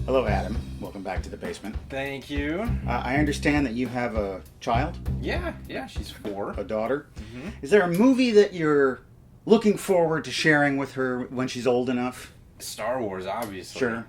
Hello, Adam. Welcome back to the basement. Thank you. I understand that you have a child? Yeah, she's 4. A daughter? Mm-hmm. Is there a movie that you're looking forward to sharing with her when she's old enough? Star Wars, obviously. Sure.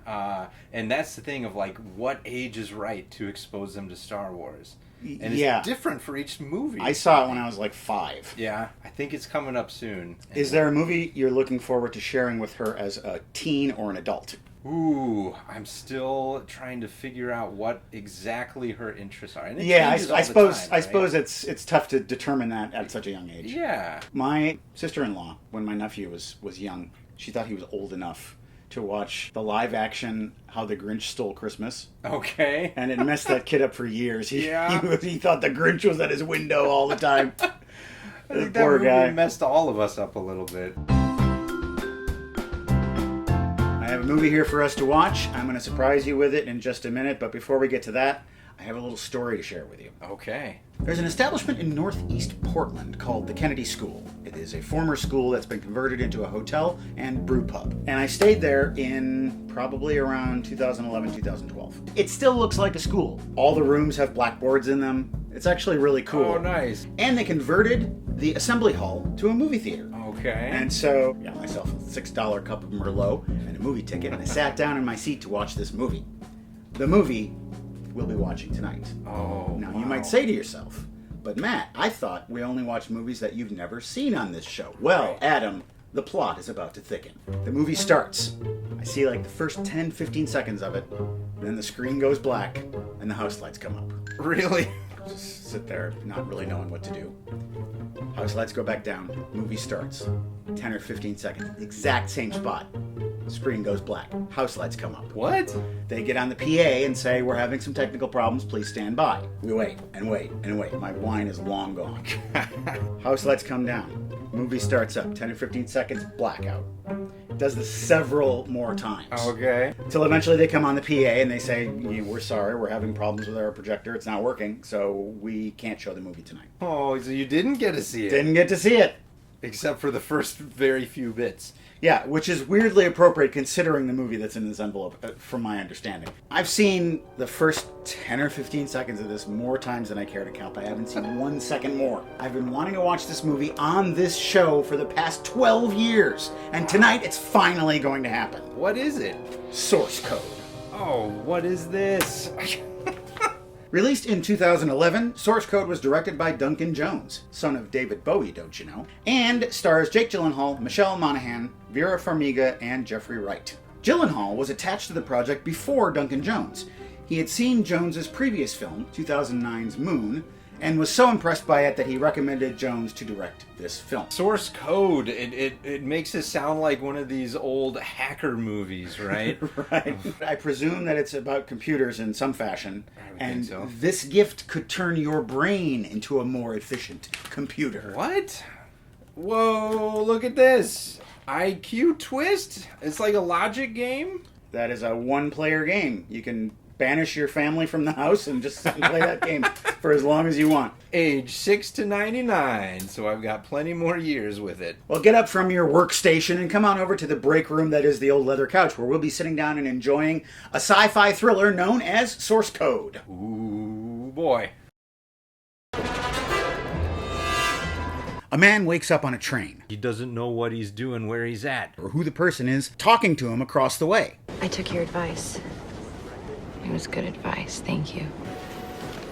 And that's the thing of, like, what age is right to expose them to Star Wars? And Yeah. it's different for each movie. I saw it when I was like 5. Yeah, I think it's coming up soon. Is there a movie you're looking forward to sharing with her as a teen or an adult? Ooh, I'm still trying to figure out what exactly her interests are. And it Yeah, changes all I the suppose time, I right? suppose it's tough to determine that at such a young age. Yeah. My sister-in-law, when my nephew was young, she thought he was old enough to watch the live-action How the Grinch Stole Christmas. Okay. And it messed that kid up for years. He thought the Grinch was at his window all the time. I think that Poor movie guy. messed all of us up a little bit. I have a movie here for us to watch. I'm going to surprise you with it in just a minute, but before we get to that, I have a little story to share with you. Okay. There's an establishment in northeast Portland called the Kennedy School. It is a former school that's been converted into a hotel and brew pub. And I stayed there in probably around 2011, 2012. It still looks like a school. All the rooms have blackboards in them. It's actually really cool. Oh, nice. And they converted the assembly hall to a movie theater. Okay. And so I got myself a $6 cup of Merlot and a movie ticket, and I sat down in my seat to watch this movie. The movie we'll be watching tonight. Oh, now, wow. you might say to yourself, but Matt, I thought we only watch movies that you've never seen on this show. Well, Adam, the plot is about to thicken. The movie starts. I see like the first 10, 15 seconds of it, then the screen goes black, and the house lights come up. Really? Just sit there, not really knowing what to do. House lights go back down. Movie starts. 10 or 15 seconds. Exact same spot. Screen goes black. House lights come up. What? They get on the PA and say, "We're having some technical problems. Please stand by." We wait and wait and wait. My wine is long gone. House lights come down. Movie starts up. 10 or 15 seconds. Blackout. Does this several more times. Okay. Until eventually they come on the PA and they say, "We're sorry, we're having problems with our projector. It's not working, so we can't show the movie tonight." Oh, so you didn't get to see it? Didn't get to see it. Except for the first very few bits. Yeah, which is weirdly appropriate considering the movie that's in this envelope, from my understanding. I've seen the first 10 or 15 seconds of this more times than I care to count, but I haven't seen 1 second more. I've been wanting to watch this movie on this show for the past 12 years, and tonight it's finally going to happen. What is it? Source Code. Oh, what is this? Released in 2011, Source Code was directed by Duncan Jones, son of David Bowie, don't you know, and stars Jake Gyllenhaal, Michelle Monaghan, Vera Farmiga, and Jeffrey Wright. Gyllenhaal was attached to the project before Duncan Jones. He had seen Jones's previous film, 2009's Moon, and was so impressed by it that he recommended Jones to direct this film. Source Code. It makes it sound like one of these old hacker movies, right? Right. I presume that it's about computers in some fashion, and think so. this gift could turn your brain into a more efficient computer. What? Whoa, look at this. IQ twist? It's like a logic game? That is a one-player game. You can banish your family from the house and just sit and play that game for as long as you want. Age 6 to 99, so I've got plenty more years with it. Well, get up from your workstation and come on over to the break room that is the old leather couch, where we'll be sitting down and enjoying a sci-fi thriller known as Source Code. Ooh, boy. A man wakes up on a train, He doesn't know what he's doing, where he's at. or who the person is talking to him across the way. I took your advice. It was good advice. Thank you.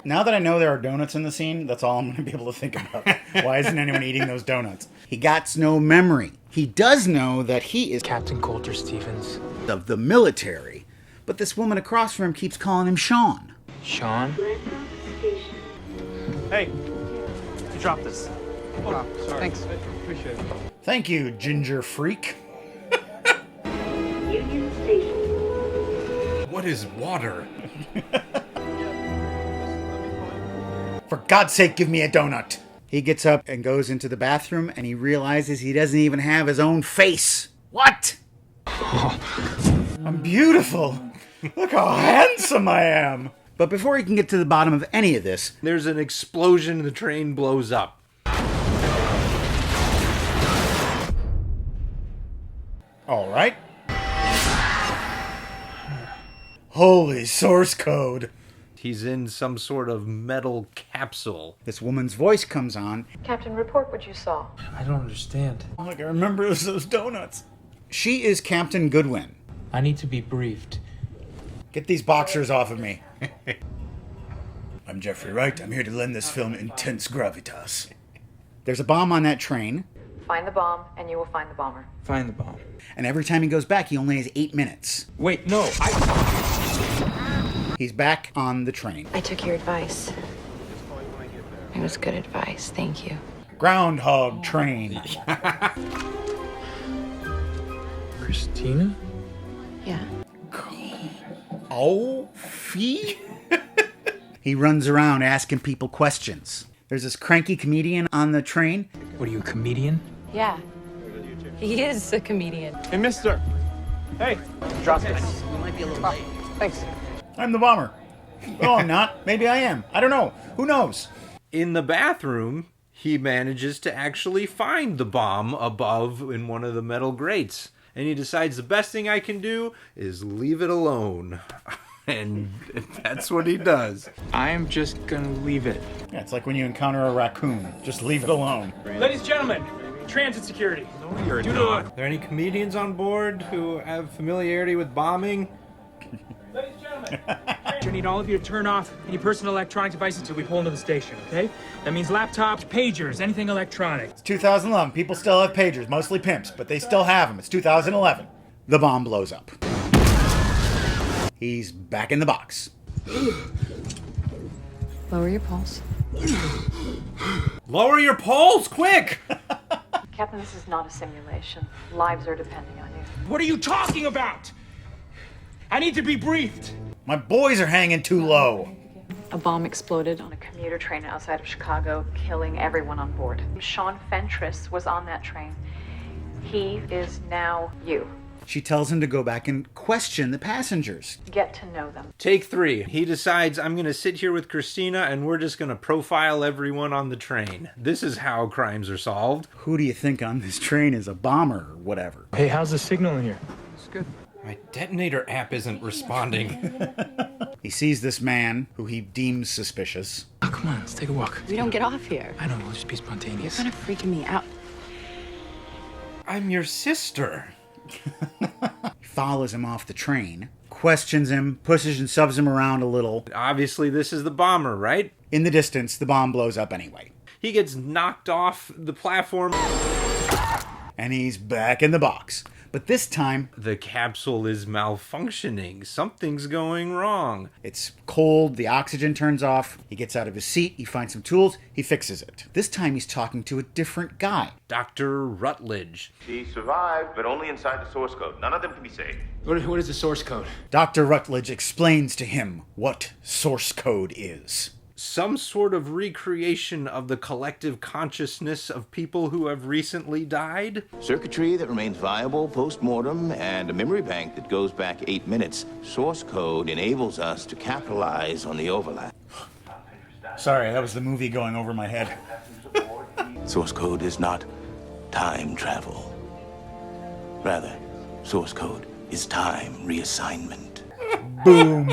Now that I know there are donuts in the scene, that's all I'm going to be able to think about. Why isn't anyone eating those donuts? He got no memory. He does know that he is Captain Coulter Stevens. of the military, but this woman across from him keeps calling him Sean. Sean? Hey, you dropped this. Oh, sorry. Thanks. I appreciate it. Thank you, ginger freak. Union Station. What is water? For God's sake, give me a donut. He gets up and goes into the bathroom, and he realizes he doesn't even have his own face. What? I'm beautiful. Look how handsome I am. But before he can get to the bottom of any of this, There's an explosion and the train blows up. all right. Holy source code. He's in some sort of metal capsule. This woman's voice comes on. Captain, report what you saw. I don't understand. Oh, like I remember those donuts. She is Captain Goodwin. I need to be briefed. Get these boxers off of me. I'm Jeffrey Wright. I'm here to lend this film intense gravitas. There's a bomb on that train. Find the bomb, and you will find the bomber. Find the bomb. And every time he goes back, he only has 8 minutes. Wait, no, He's back on the train. I took your advice. It was good advice. Thank you. Groundhog train. Christina? Yeah. Oh, fee? He runs around asking people questions. There's this cranky comedian on the train. What are you, a comedian? Yeah. He is a comedian. Hey, mister. Hey, drop this. We might be a little late. Thanks. I'm the bomber. Oh, I'm not. Maybe I am. I don't know. Who knows? In the bathroom, he manages to actually find the bomb above in one of the metal grates. And he decides the best thing I can do is leave it alone. And that's what he does. I'm just gonna leave it. Yeah, it's like when you encounter a raccoon. Just leave it alone. Ladies and gentlemen, transit security. No, you're not. Are there any comedians on board who have familiarity with bombing? Ladies and gentlemen, I need all of you to turn off any personal electronic devices until we pull into the station, okay? That means laptops, pagers, anything electronic. It's 2011. People still have pagers, mostly pimps, but they still have them. It's 2011. The bomb blows up. He's back in the box. Lower your pulse. Lower your pulse, quick! Captain, this is not a simulation. Lives are depending on you. What are you talking about? I need to be briefed. My boys are hanging too low. A bomb exploded on a commuter train outside of Chicago, killing everyone on board. Sean Fentress was on that train. He is now you. She tells him to go back and question the passengers. Get to know them. Take 3. He decides, I'm going to sit here with Christina and we're just going to profile everyone on the train. This is how crimes are solved. Who do you think on this train is a bomber or whatever? Hey, how's the signal in here? It's good. My detonator app isn't responding. He sees this man who he deems suspicious. Oh, come on, let's take a walk. We don't get off here. I know, we'll just be spontaneous. You're kind of freaking me out. I'm your sister. He follows him off the train, questions him, pushes and shoves him around a little. Obviously, this is the bomber, right? In the distance, the bomb blows up anyway. He gets knocked off the platform. And he's back in the box. But this time, The capsule is malfunctioning. Something's going wrong. it's cold, the oxygen turns off, he gets out of his seat, he finds some tools, he fixes it. This time he's talking to a different guy. Dr. Rutledge. She survived, but only inside the source code. None of them can be saved. What is the source code? Dr. Rutledge explains to him what source code is. Some sort of recreation of the collective consciousness of people who have recently died. Circuitry that remains viable post-mortem and a memory bank that goes back 8 minutes. Source code enables us to capitalize on the overlap. Sorry, that was the movie going over my head. Source code is not time travel. Rather, source code is time reassignment. Boom.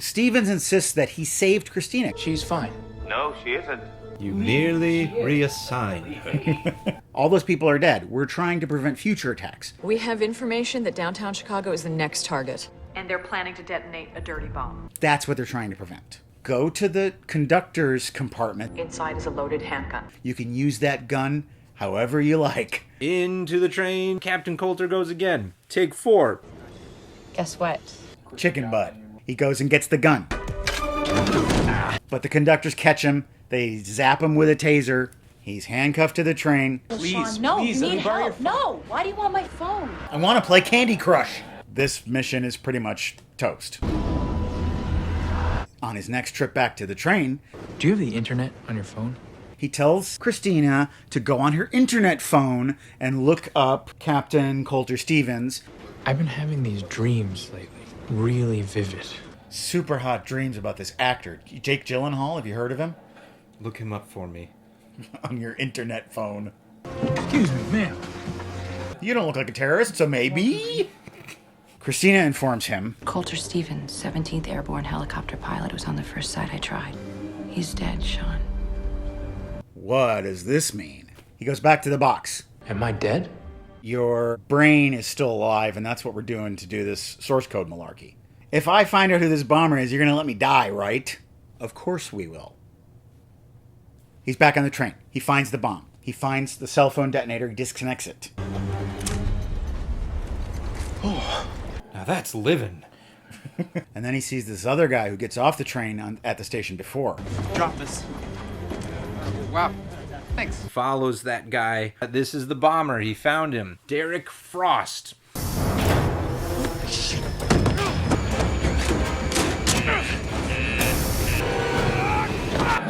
Stevens insists that he saved Christina. She's fine. No, she isn't. You merely reassigned her. All those people are dead. We're trying to prevent future attacks. We have information that downtown Chicago is the next target. And they're planning to detonate a dirty bomb. That's what they're trying to prevent. Go to the conductor's compartment. Inside is a loaded handgun. You can use that gun however you like. Into the train, Captain Coulter goes again. Take 4. Guess what? Chicken butt. He goes and gets the gun. But the conductors catch him. They zap him with a taser. He's handcuffed to the train. Please, no, please, you let me need borrow your help. No, why do you want my phone? I want to play Candy Crush. This mission is pretty much toast. On his next trip back to the train, Do you have the internet on your phone? he tells Christina to go on her internet phone and look up Captain Coulter Stevens. I've been having these dreams lately. Really vivid. Super hot dreams about this actor. Jake Gyllenhaal, have you heard of him? Look him up for me. On your internet phone. Excuse me, ma'am. You don't look like a terrorist, so maybe? Christina informs him. Coulter Stevens, 17th Airborne helicopter pilot, was on the first site I tried. He's dead, Sean. What does this mean? He goes back to the box. Am I dead? Your brain is still alive, and that's what we're doing to do this source code malarkey. If I find out who this bomber is, you're going to let me die, right? Of course we will. He's back on the train. He finds the bomb. He finds the cell phone detonator. He disconnects it. Oh, now that's living. And then he sees this other guy who gets off the train at the station before. Drop this. Wow. Thanks. Follows that guy. This is the bomber. He found him. Derek Frost.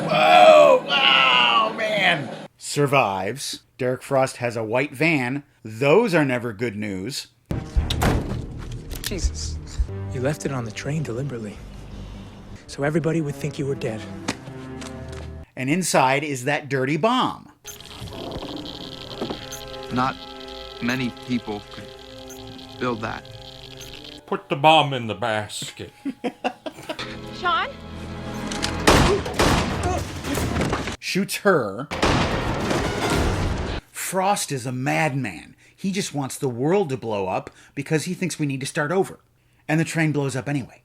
Whoa! Wow, man! Survives. Derek Frost has a white van. Those are never good news. Jesus. You left it on the train deliberately, so everybody would think you were dead. And inside is that dirty bomb. Not many people could build that. Put the bomb in the basket. Sean? Shoots her. Frost is a madman. He just wants the world to blow up because he thinks we need to start over. And the train blows up anyway.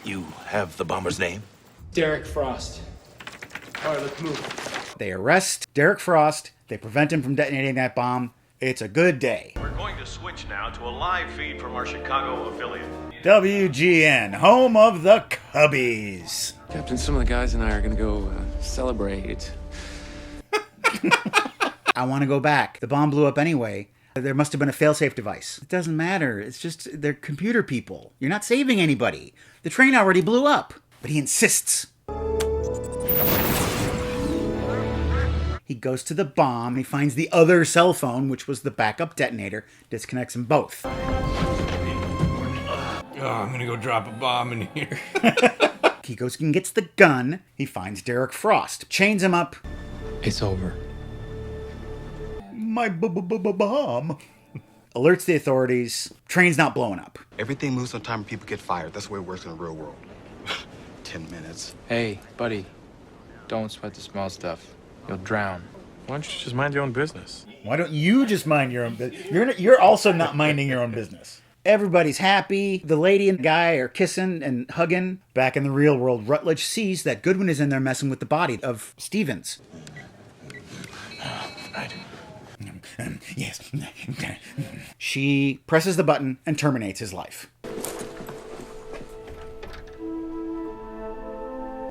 You have the bomber's name? Derek Frost. All right, let's move. They arrest Derek Frost. They prevent him from detonating that bomb. It's a good day. We're going to switch now to a live feed from our Chicago affiliate. WGN, home of the Cubbies. Captain, some of the guys and I are gonna go celebrate. I want to go back. The bomb blew up anyway. There must have been a failsafe device. It doesn't matter. It's just they're computer people. You're not saving anybody. The train already blew up. But he insists. He goes to the bomb. He finds the other cell phone, which was the backup detonator. Disconnects them both. Oh, I'm gonna go drop a bomb in here. He goes and gets the gun. He finds Derek Frost. Chains him up. It's over. My bomb. Alerts the authorities. Train's not blowing up. Everything moves on time and people get fired. That's the way it works in the real world. 10 minutes. Hey, buddy, don't sweat the small stuff. You'll drown. Why don't you just mind your own business? Why don't you just mind your own business? You're also not minding your own business. Everybody's happy. The lady and the guy are kissing and hugging. Back in the real world, Rutledge sees that Goodwin is in there messing with the body of Stevens. Right. Yes. She presses the button and terminates his life.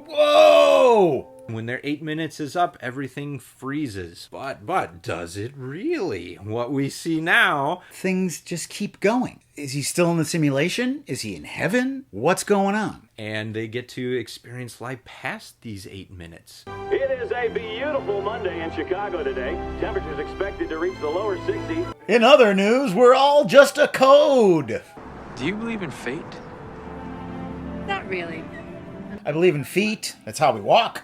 Whoa! When their 8 minutes is up, everything freezes. But does it really? What we see now... Things just keep going. Is he still in the simulation? Is he in heaven? What's going on? And they get to experience life past these 8 minutes. It is a beautiful Monday in Chicago today. Temperatures expected to reach the lower 60s. In other news, we're all just a code. Do you believe in fate? Not really. I believe in feet. That's how we walk.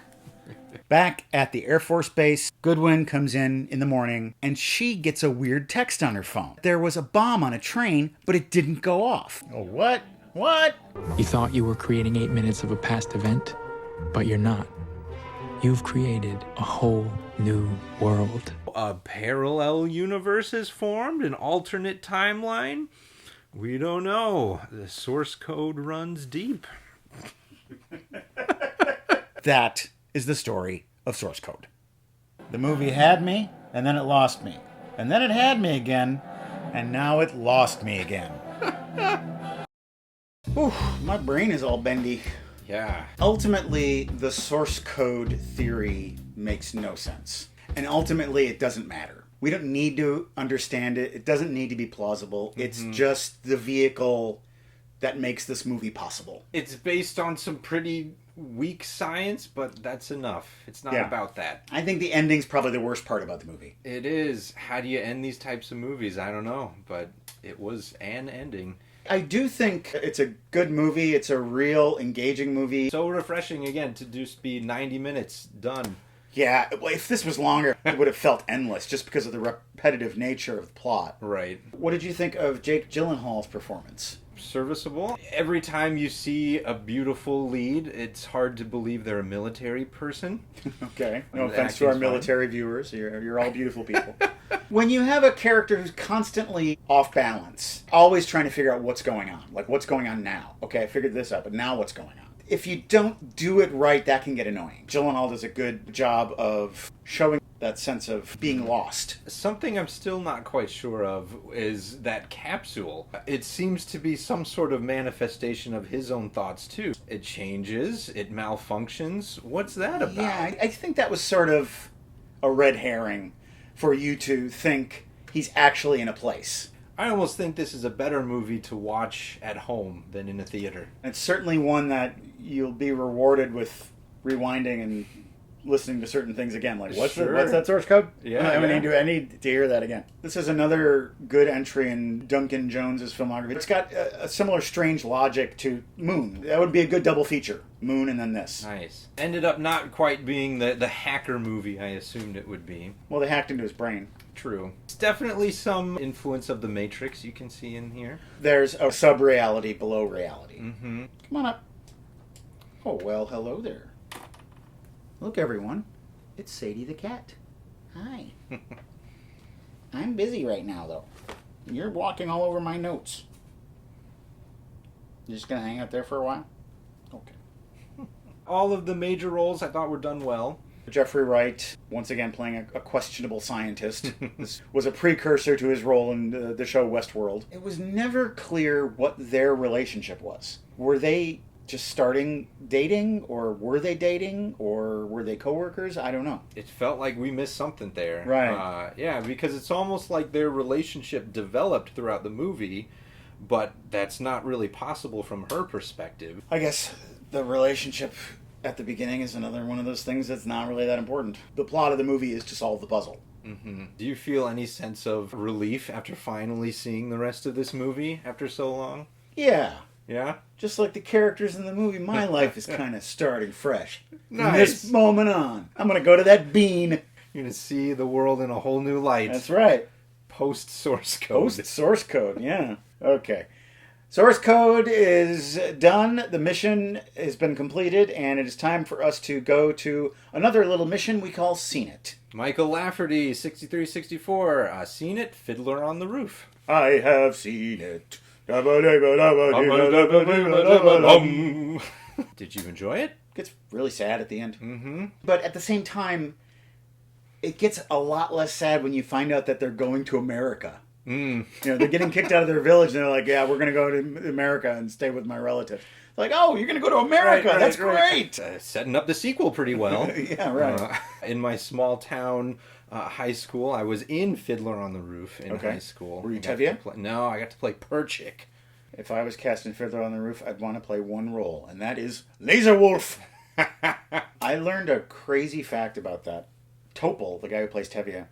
Back at the Air Force Base, Goodwin comes in the morning, and she gets a weird text on her phone. There was a bomb on a train, but it didn't go off. Oh, what? What? You thought you were creating 8 minutes of a past event, but you're not. You've created a whole new world. A parallel universe has formed, an alternate timeline? We don't know. The source code runs deep. That is the story of Source Code. The movie had me, and then it lost me. And then it had me again, and now it lost me again. Whew, my brain is all bendy. Yeah. Ultimately, the source code theory makes no sense. And ultimately, it doesn't matter. We don't need to understand it. It doesn't need to be plausible. It's just the vehicle that makes this movie possible. It's based on some pretty weak science, but that's enough. It's not about that. I think the ending's probably the worst part about the movie. It is. How do you end these types of movies? I don't know, but it was an ending. I do think it's a good movie. It's a real engaging movie. So refreshing, again, to just be 90 minutes done. Yeah, if this was longer, it would have felt endless just because of the repetitive nature of the plot. Right. What did you think of Jake Gyllenhaal's performance? Serviceable. Every time you see a beautiful lead, it's hard to believe they're a military person. Okay. No The offense to our acting's military viewers. You're all beautiful people. When you have a character who's constantly off balance, always trying to figure out what's going on. Like, what's going on now? Okay, I figured this out, but now what's going on? If you don't do it right, that can get annoying. Gyllenhaal does a good job of showing that sense of being lost. Something I'm still not quite sure of is that capsule. It seems to be some sort of manifestation of his own thoughts, too. It changes, it malfunctions. What's that about? Yeah, I think that was sort of a red herring for you to think he's actually in a place. I almost think this is a better movie to watch at home than in a theater. It's certainly one that you'll be rewarded with rewinding and listening to certain things again. Like, what's that source code? Yeah, I need to hear that again. This is another good entry in Duncan Jones's filmography. It's got a similar strange logic to Moon. That would be a good double feature. Moon and then this. Nice. Ended up not quite being the hacker movie I assumed it would be. Well, they hacked into his brain. True. It's definitely some influence of the Matrix you can see in here. There's a sub-reality below reality. Mm-hmm. Come on up. Oh, well, hello there. Look, everyone. It's Sadie the cat. Hi. I'm busy right now, though. You're walking all over my notes. You're just going to hang out there for a while? Okay. All of the major roles I thought were done well. Jeffrey Wright, once again playing a questionable scientist. This was a precursor to his role in the show Westworld. It was never clear what their relationship was. Were they just starting dating, or were they dating, or were they coworkers? I don't know. It felt like we missed something there. Right. Yeah, because it's almost like their relationship developed throughout the movie, but that's not really possible from her perspective. I guess the relationship at the beginning is another one of those things that's not really that important. The plot of the movie is to solve the puzzle. Mm-hmm. Do you feel any sense of relief after finally seeing the rest of this movie after so long? Yeah. Yeah? Just like the characters in the movie, my life is kind of starting fresh. Nice. From this moment on, I'm going to go to that bean. You're going to see the world in a whole new light. That's right. Post-source code. Post-source code, yeah. Okay. Source code is done. The mission has been completed, and it is time for us to go to another little mission we call Seen It. Michael Lafferty, 6364. Seen It, Fiddler on the Roof. I have seen it. Did you enjoy it? It gets really sad at the end. Mm-hmm. But at the same time, it gets a lot less sad when you find out that they're going to America. Mm. You know, they're getting kicked out of their village, and they're like, yeah, we're going to go to America and stay with my relatives. Like, oh, you're going to go to America. Right, That's right. great. Setting up the sequel pretty well. Yeah, right. In my small town high school, I was in Fiddler on the Roof in high school. Were you Tevye? No, I got to play Perchik. If I was cast in Fiddler on the Roof, I'd want to play one role, and that is Laser Wolf. I learned a crazy fact about that. Topol, the guy who plays Tevye,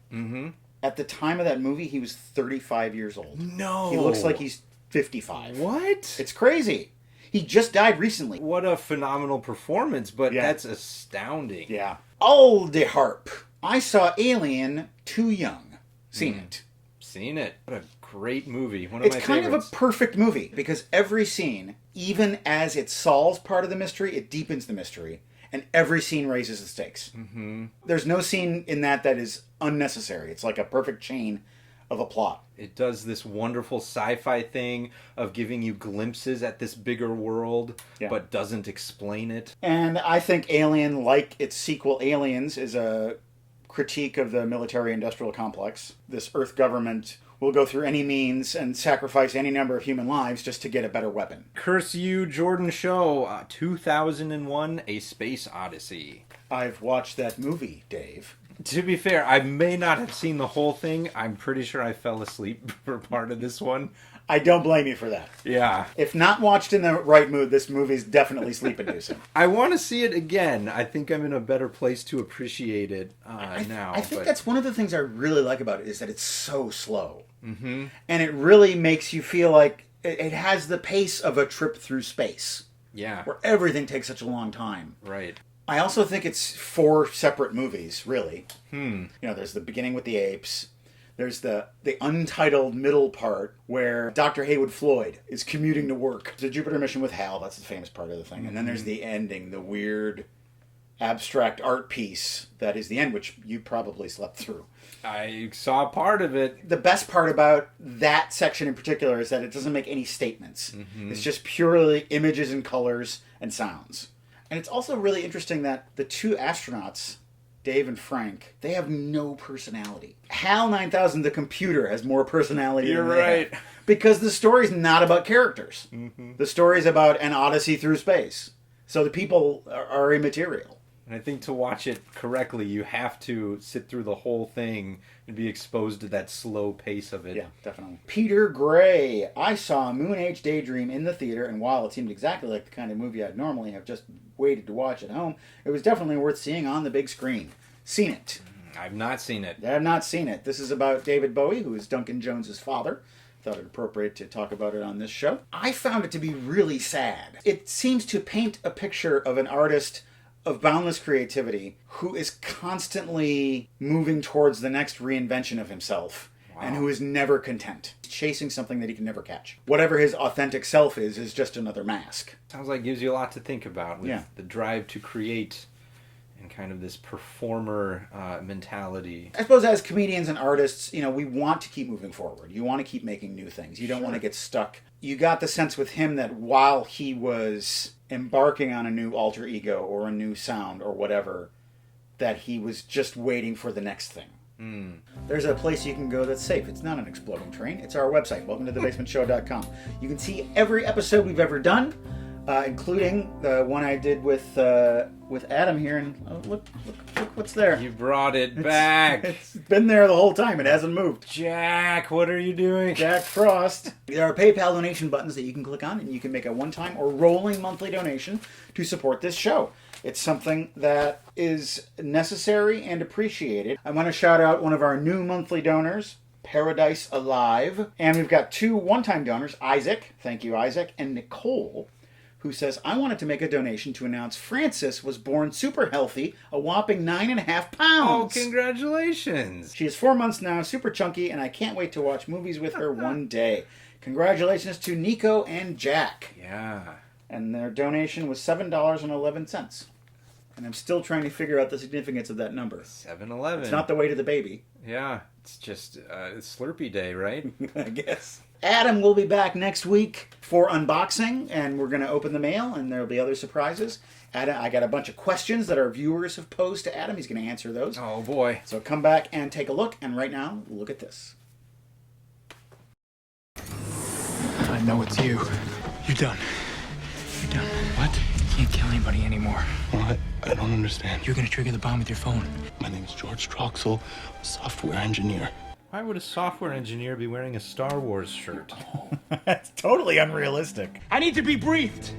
at the time of that movie, he was 35 years old. No. He looks like he's 55. What? It's crazy. He just died recently. What a phenomenal performance, but that's astounding. Yeah. All the harp. I saw Alien too young. Seen it. Seen it. What a great movie. One of my favorites. It's kind of a perfect movie because every scene, even as it solves part of the mystery, it deepens the mystery. And every scene raises the stakes. Mm-hmm. There's no scene in that is unnecessary. It's like a perfect chain of a plot. It does this wonderful sci-fi thing of giving you glimpses at this bigger world, but doesn't explain it. And I think Alien, like its sequel Aliens, is a critique of the military-industrial complex. This Earth government will go through any means and sacrifice any number of human lives just to get a better weapon. Curse you, Jordan Show. 2001, A Space Odyssey. I've watched that movie, Dave. To be fair, I may not have seen the whole thing. I'm pretty sure I fell asleep for part of this one. I don't blame you for that. Yeah. If not watched in the right mood, this movie's definitely sleep-inducing. I want to see it again. I think I'm in a better place to appreciate it now. I think that's one of the things I really like about it is that it's so slow. Mm-hmm. And it really makes you feel like it has the pace of a trip through space. Yeah. Where everything takes such a long time. Right. I also think it's 4 separate movies, really. You know, there's the beginning with the apes. There's the untitled middle part where Dr. Haywood Floyd is commuting to work. The Jupiter mission with Hal, that's the famous part of the thing. And then there's the ending, the weird abstract art piece that is the end, which you probably slept through. I saw part of it. The best part about that section in particular is that it doesn't make any statements. It's just purely images and colors and sounds. And it's also really interesting that the 2 astronauts, Dave and Frank, they have no personality. HAL 9000, the computer, has more personality You're than they right. have. Because the story's not about characters. The story's about an odyssey through space. So the people are immaterial. And I think to watch it correctly, you have to sit through the whole thing and be exposed to that slow pace of it. Yeah, definitely. Peter Gray. I saw Moonage Daydream in the theater, and while it seemed exactly like the kind of movie I'd normally have just waited to watch at home, it was definitely worth seeing on the big screen. Seen it. I've not seen it. I have not seen it. This is about David Bowie, who is Duncan Jones's father. Thought it appropriate to talk about it on this show. I found it to be really sad. It seems to paint a picture of an artist of boundless creativity who is constantly moving towards the next reinvention of himself. Wow. And who is never content, chasing something that he can never catch. Whatever his authentic self is just another mask. Sounds like it gives you a lot to think about with Yeah. the drive to create and kind of this performer mentality. I suppose as comedians and artists, you know, we want to keep moving forward. You want to keep making new things. You don't want to get stuck. You got the sense with him that while he was embarking on a new alter ego or a new sound or whatever, that he was just waiting for the next thing. There's a place you can go that's safe. It's not an exploding train. It's our website, welcome-to-thebasementshow.com. You can see every episode we've ever done, including the one I did with Adam here. And look what's there. You brought it back. It's been there the whole time. It hasn't moved. Jack, what are you doing? Jack Frost. There are PayPal donation buttons that you can click on, and you can make a one-time or rolling monthly donation to support this show. It's something that is necessary and appreciated. I want to shout out one of our new monthly donors, Paradise Alive. And we've got 2 one-time donors, Isaac, thank you Isaac, and Nicole, who says, I wanted to make a donation to announce Frances was born super healthy, a whopping 9.5 pounds. Oh, congratulations. She is 4 months now, super chunky, and I can't wait to watch movies with her one day. Congratulations to Nico and Jack. Yeah. And their donation was $7.11. And I'm still trying to figure out the significance of that number. 7-11. It's not the way to the baby. Yeah, it's just Slurpee Day, right? I guess. Adam will be back next week for unboxing, and we're going to open the mail, and there'll be other surprises. Adam, I got a bunch of questions that our viewers have posed to Adam. He's going to answer those. Oh, boy. So come back and take a look, and right now, look at this. I know it's you. You're done. You're done. What? You can't kill anybody anymore. What? I don't understand. You're gonna trigger the bomb with your phone. My name is George Troxel, a software engineer. Why would a software engineer be wearing a Star Wars shirt? That's totally unrealistic. I need to be briefed.